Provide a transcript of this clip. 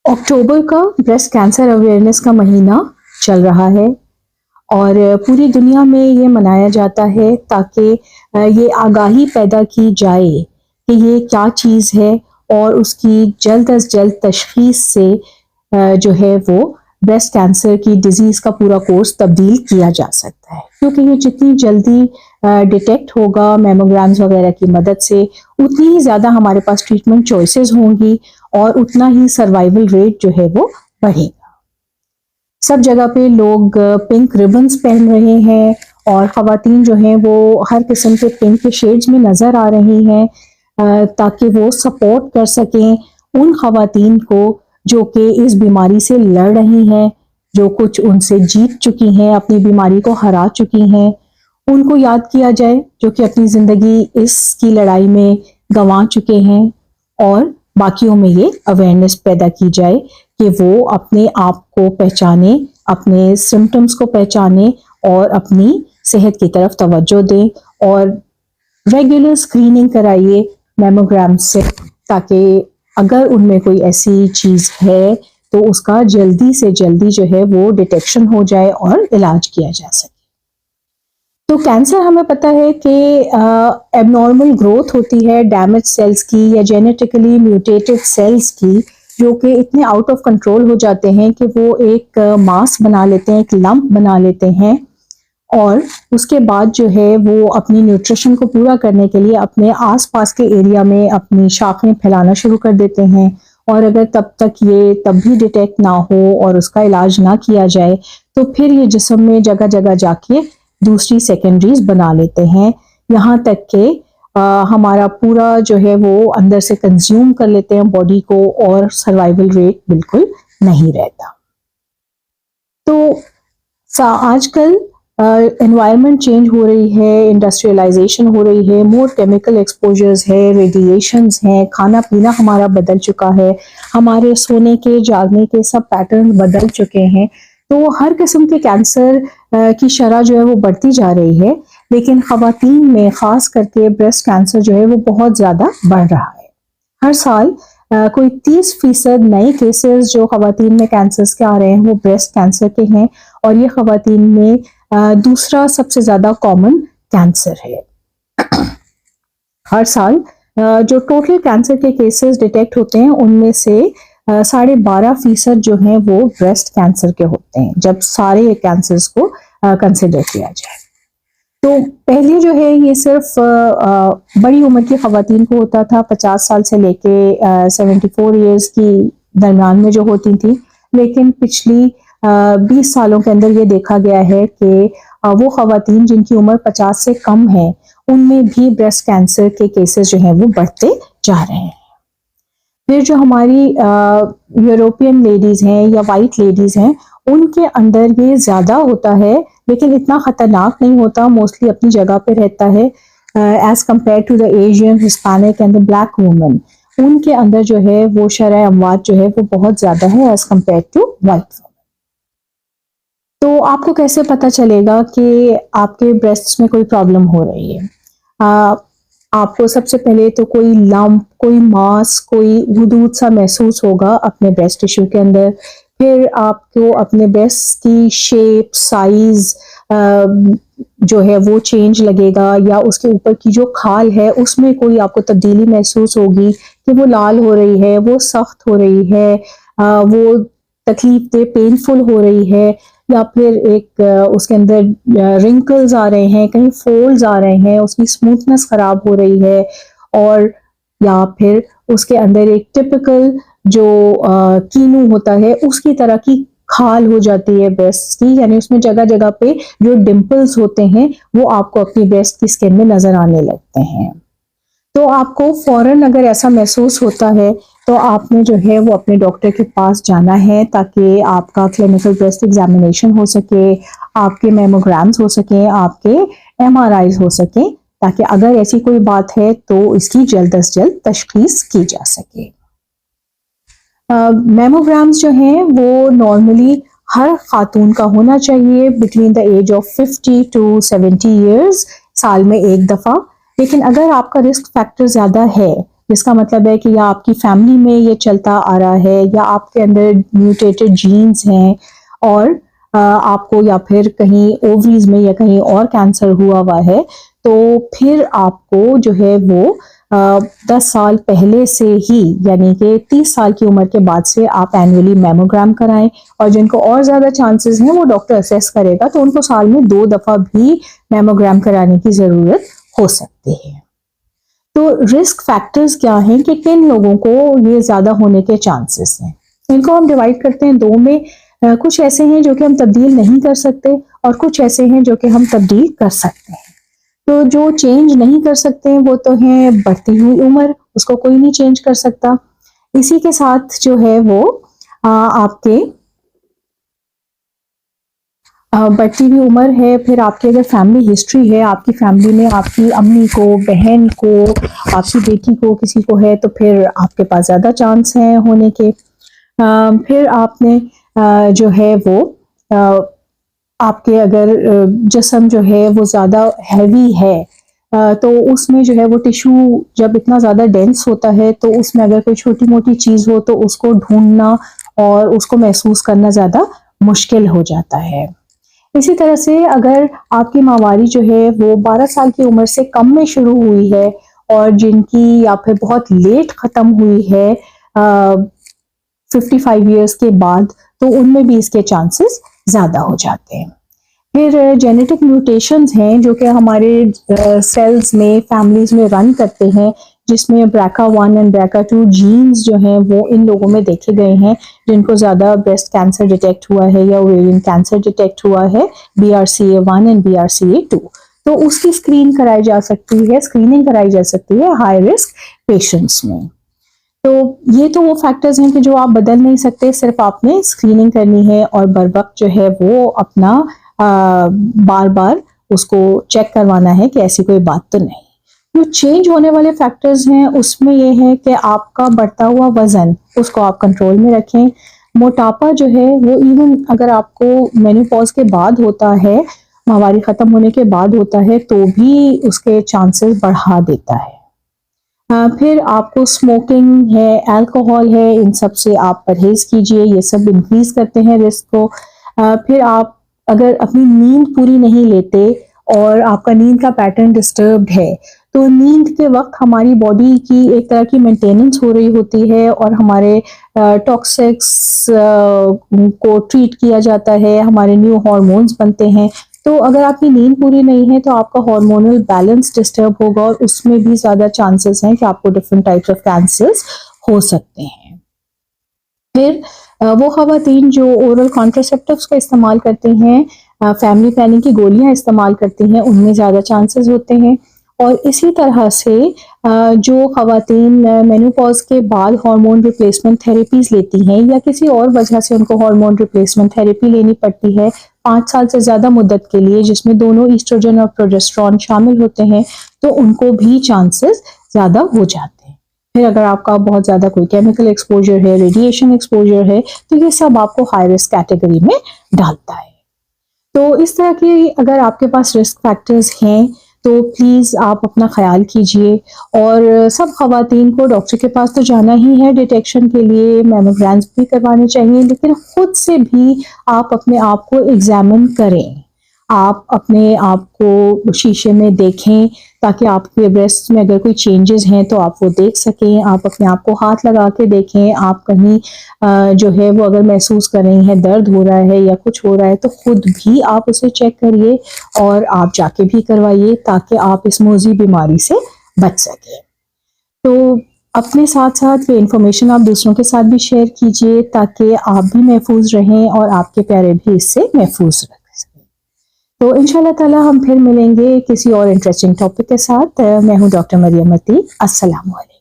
اکتوبر کا breast cancer awareness کا مہینہ چل رہا ہے اور پوری دنیا میں یہ منایا جاتا ہے تاکہ یہ آگاہی پیدا کی جائے کہ یہ کیا چیز ہے اور اس کی جلد از جلد تشخیص سے جو ہے وہ بریسٹ کینسر کی ڈیزیز کا پورا کورس تبدیل کیا جا سکتا ہے، کیونکہ یہ جتنی جلدی ڈیٹیکٹ ہوگا میموگرامز وغیرہ کی مدد سے اتنی ہی زیادہ ہمارے پاس ٹریٹمنٹ چوائسیز ہوں گی اور اتنا ہی سروائیول ریٹ جو ہے وہ بڑھے گا۔ سب جگہ پہ لوگ پنک ریبنز پہن رہے ہیں اور خواتین جو ہیں وہ ہر قسم کے پنک کے شیڈز میں نظر آ رہی ہیں تاکہ وہ سپورٹ کر سکیں ان خواتین کو جو کہ اس بیماری سے لڑ رہی ہیں، جو کچھ ان سے جیت چکی ہیں، اپنی بیماری کو ہرا چکی ہیں، ان کو یاد کیا جائے جو کہ اپنی زندگی اس کی لڑائی میں گنوا چکے ہیں، اور باقیوں میں یہ اویئرنیس پیدا کی جائے کہ وہ اپنے آپ کو پہچانے، اپنے سمٹمز کو پہچانے اور اپنی صحت کی طرف توجہ دیں اور ریگولر اسکریننگ کرائیے میموگرام سے، تاکہ اگر ان میں کوئی ایسی چیز ہے تو اس کا جلدی سے جلدی جو ہے وہ ڈیٹیکشن ہو جائے اور علاج کیا جا سکے۔ تو کینسر ہمیں پتہ ہے کہ ایب نارمل گروتھ ہوتی ہے ڈیمیج سیلز کی یا جینیٹیکلی میوٹیٹڈ سیلز کی، جو کہ اتنے آؤٹ آف کنٹرول ہو جاتے ہیں کہ وہ ایک ماس بنا لیتے ہیں، ایک لمپ بنا لیتے ہیں، اور اس کے بعد جو ہے وہ اپنی نیوٹریشن کو پورا کرنے کے لیے اپنے آس پاس کے ایریا میں اپنی شاخیں پھیلانا شروع کر دیتے ہیں، اور اگر تب بھی ڈیٹیکٹ نہ ہو اور اس کا علاج نہ کیا جائے تو پھر یہ جسم میں جگہ جگہ جا کے دوسری سیکنڈریز بنا لیتے ہیں، یہاں تک کہ ہمارا پورا جو ہے وہ اندر سے کنزیوم کر لیتے ہیں باڈی کو، اور سروائیول ریٹ بالکل نہیں رہتا۔ تو آج کل انوائرمنٹ چینج ہو رہی ہے، انڈسٹریلائزیشن ہو رہی ہے، مور کیمیکل ایکسپوجرز ہے، ریڈیشنز ہیں، کھانا پینا ہمارا بدل چکا ہے، ہمارے سونے کے جاگنے کے سب پیٹرن بدل چکے ہیں، تو ہر قسم کے کینسر کی شرح جو ہے وہ بڑھتی جا رہی ہے، لیکن خواتین میں خاص کر کے بریسٹ کینسر جو ہے وہ بہت زیادہ بڑھ رہا ہے۔ ہر سال کوئی 30% نئے کیسز جو خواتین میں کینسرز کے آ رہے ہیں وہ بریسٹ کینسر کے ہیں، اور یہ خواتین میں دوسرا سب سے زیادہ کامن کینسر ہے۔ ہر سال جو ٹوٹل کینسر کے کیسز ڈیٹیکٹ ہوتے ہیں ان میں سے 12.5% جو ہیں وہ بریسٹ کینسر کے ہوتے ہیں، جب سارے کینسرز کو کنسیڈر کیا جائے۔ تو پہلے جو ہے یہ صرف بڑی عمر کی خواتین کو ہوتا تھا، 50 سال سے لے کے 74 ایئرز کی درمیان میں جو ہوتی تھی، لیکن پچھلی 20 سالوں کے اندر یہ دیکھا گیا ہے کہ وہ خواتین جن کی عمر 50 سے کم ہے ان میں بھی بریسٹ کینسر کے کیسز جو ہیں وہ بڑھتے جا رہے ہیں۔ پھر جو ہماری یوروپین لیڈیز ہیں یا وائٹ لیڈیز ہیں ان کے اندر یہ زیادہ ہوتا ہے، لیکن اتنا خطرناک نہیں ہوتا، موسٹلی اپنی جگہ پہ رہتا ہے as compare to the Asian, Hispanic and the black women, ان کے اندر جو ہے وہ شرح اموات جو ہے وہ بہت زیادہ ہے as compare to white women. تو آپ کو کیسے پتہ چلے گا کہ آپ کے بریسٹ میں کوئی پرابلم ہو رہی ہے؟ آپ کو سب سے پہلے تو کوئی لمپ، کوئی ماس، کوئی حدود سا محسوس ہوگا اپنے بریسٹ ٹیشو کے اندر، پھر آپ کو اپنے بریسٹ کی شیپ، سائز جو ہے وہ چینج لگے گا، یا اس کے اوپر کی جو کھال ہے اس میں کوئی آپ کو تبدیلی محسوس ہوگی کہ وہ لال ہو رہی ہے، وہ سخت ہو رہی ہے، وہ تکلیف دہ پینفل ہو رہی ہے، یا پھر ایک اس کے اندر رنکلز آ رہے ہیں، کہیں فولڈز آ رہے ہیں، اس کی اسموتھنس خراب ہو رہی ہے، اور یا پھر اس کے اندر ایک ٹپیکل جو کینو ہوتا ہے اس کی طرح کی کھال ہو جاتی ہے بریسٹ کی، یعنی اس میں جگہ جگہ پہ جو ڈمپلز ہوتے ہیں وہ آپ کو اپنی بریسٹ کی اسکن میں نظر آنے لگتے ہیں۔ تو آپ کو فوراً اگر ایسا محسوس ہوتا ہے تو آپ نے جو ہے وہ اپنے ڈاکٹر کے پاس جانا ہے تاکہ آپ کا کلینکل بریسٹ ایگزامینیشن ہو سکے، آپ کے میموگرامز ہو سکیں، آپ کے MRIs ہو سکیں، تاکہ اگر ایسی کوئی بات ہے تو اس کی جلد از جلد تشخیص کی جا سکے۔ میموگرامز جو ہیں وہ نارملی ہر خاتون کا ہونا چاہیے between the age of 50 to 70 years, سال میں ایک دفعہ، لیکن اگر آپ کا رسک فیکٹر زیادہ ہے جس کا مطلب ہے کہ یا آپ کی فیملی میں یہ چلتا آ رہا ہے یا آپ کے اندر میوٹیٹڈ جینز ہیں اور آپ کو یا پھر کہیں اووریز میں یا کہیں اور کینسر ہوا ہوا ہے، تو پھر آپ کو جو ہے وہ 10 سال پہلے سے ہی یعنی کہ 30 سال کی عمر کے بعد سے آپ اینولی میموگرام کرائیں، اور جن کو اور زیادہ چانسز ہیں وہ ڈاکٹر اسیس کرے گا تو ان کو سال میں 2 دفعہ بھی میموگرام کرانے کی ضرورت ہو سکتی ہے۔ تو رسک فیکٹرز کیا ہیں کہ کن لوگوں کو یہ زیادہ ہونے کے چانسز ہیں؟ ان کو ہم ڈیوائڈ کرتے ہیں 2 میں، کچھ ایسے ہیں جو کہ ہم تبدیل نہیں کر سکتے اور کچھ ایسے ہیں جو کہ ہم تبدیل کر سکتے ہیں۔ تو جو چینج نہیں کر سکتے ہیں وہ تو ہیں بڑھتی ہوئی عمر، اس کو کوئی نہیں چینج کر سکتا، اسی کے ساتھ جو ہے وہ آپ کے بڑھتی ہوئی عمر ہے، پھر آپ کی اگر فیملی ہسٹری ہے، آپ کی فیملی میں آپ کی امی کو، بہن کو، آپ کی بیٹی کو، کسی کو ہے تو پھر آپ کے پاس زیادہ چانس ہیں ہونے کے۔ پھر آپ نے جو ہے وہ آپ کے اگر جسم جو ہے وہ زیادہ ہیوی ہے تو اس میں جو ہے وہ ٹیشو جب اتنا زیادہ ڈینس ہوتا ہے تو اس میں اگر کوئی چھوٹی موٹی چیز ہو تو اس کو ڈھونڈنا اور اس کو محسوس کرنا زیادہ مشکل ہو جاتا ہے۔ اسی طرح سے اگر آپ کی ماہواری جو ہے وہ 12 سال کی عمر سے کم میں شروع ہوئی ہے اور جن کی یا پھر بہت لیٹ ختم ہوئی ہے 55 ایئرس کے بعد، تو ان میں بھی اس کے چانسز زیادہ ہو جاتے ہیں۔ پھر جینیٹک میوٹیشنز ہیں جو کہ ہمارے سیلز میں فیملیز میں رن کرتے ہیں، جس میں BRCA1 اور BRCA2 جینز جو ہیں وہ ان لوگوں میں دیکھے گئے ہیں جن کو زیادہ بریسٹ کینسر ڈیٹیکٹ ہوا ہے یا اوویرین کینسر ڈیٹیکٹ ہوا ہے، BRCA1 اور BRCA2، تو اس کی اسکریننگ کرائی جا سکتی ہے ہائی رسک پیشنٹس میں۔ تو یہ تو وہ فیکٹرز ہیں کہ جو آپ بدل نہیں سکتے، صرف آپ نے اسکریننگ کرنی ہے اور بر وقت جو ہے وہ اپنا بار بار اس کو چیک کروانا ہے کہ ایسی کوئی بات تو نہیں۔ جو چینج ہونے والے فیکٹرز ہیں اس میں یہ ہے کہ آپ کا بڑھتا ہوا وزن، اس کو آپ کنٹرول میں رکھیں۔ موٹاپا جو ہے وہ ایون اگر آپ کو مینوپاز کے بعد ہوتا ہے، ماہواری ختم ہونے کے بعد ہوتا ہے، تو بھی اس کے چانسز بڑھا دیتا ہے۔ پھر آپ کو اسموکنگ ہے، الکوہول ہے، ان سب سے آپ پرہیز کیجئے، یہ سب انکریز کرتے ہیں رسک کو۔ پھر آپ اگر اپنی نیند پوری نہیں لیتے اور آپ کا نیند کا پیٹرن ڈسٹربڈ ہے، تو نیند کے وقت ہماری باڈی کی ایک طرح کی مینٹیننس ہو رہی ہوتی ہے اور ہمارے ٹاکسکس کو ٹریٹ کیا جاتا ہے، ہمارے نیو ہارمونز بنتے ہیں۔ تو اگر آپ کی نیند پوری نہیں ہے تو آپ کا ہارمونل بیلنس ڈسٹرب ہوگا اور اس میں بھی زیادہ چانسز ہیں کہ آپ کو ڈفرنٹ ٹائپس آف کینسرز ہو سکتے ہیں۔ پھر وہ خواتین جو اورل کانٹراسیپٹیوز کا استعمال کرتے ہیں، فیملی پلاننگ کی گولیاں استعمال کرتی ہیں، ان میں زیادہ چانسز ہوتے ہیں۔ اور اسی طرح سے جو خواتین مینوپاز کے بعد ہارمون ریپلیسمنٹ تھراپیز لیتی ہیں یا کسی اور وجہ سے ان کو ہارمون ریپلیسمنٹ تھراپی لینی پڑتی ہے 5 سال سے زیادہ مدت کے لیے، جس میں دونوں ایسٹروجن اور پروجسٹرون شامل ہوتے ہیں، تو ان کو بھی چانسز زیادہ ہو جاتے ہیں۔ پھر اگر آپ کا بہت زیادہ کوئی کیمیکل ایکسپوجر ہے، ریڈیشن ایکسپوجر ہے، تو یہ سب آپ کو ہائی رسک کیٹیگری میں ڈالتا ہے۔ تو اس طرح کی اگر آپ کے پاس رسک فیکٹرز ہیں تو پلیز آپ اپنا خیال کیجئے، اور سب خواتین کو ڈاکٹر کے پاس تو جانا ہی ہے ڈیٹیکشن کے لیے، میموگرامز بھی کروانے چاہیے، لیکن خود سے بھی آپ اپنے آپ کو ایگزامن کریں، آپ اپنے آپ کو شیشے میں دیکھیں تاکہ آپ کے بریسٹ میں اگر کوئی چینجز ہیں تو آپ وہ دیکھ سکیں، آپ اپنے آپ کو ہاتھ لگا کے دیکھیں، آپ کہیں جو ہے وہ اگر محسوس کر رہی ہیں درد ہو رہا ہے یا کچھ ہو رہا ہے تو خود بھی آپ اسے چیک کریے اور آپ جا کے بھی کروائیے تاکہ آپ اس موذی بیماری سے بچ سکیں۔ تو اپنے ساتھ ساتھ یہ انفارمیشن آپ دوسروں کے ساتھ بھی شیئر کیجئے تاکہ آپ بھی محفوظ رہیں اور آپ کے پیارے بھی اس سے محفوظ رہ سکیں۔ تو انشاءاللہ تعالی ہم پھر ملیں گے کسی اور انٹرسٹنگ ٹاپک کے ساتھ۔ میں ہوں ڈاکٹر مریم عتیق۔ السلام علیکم۔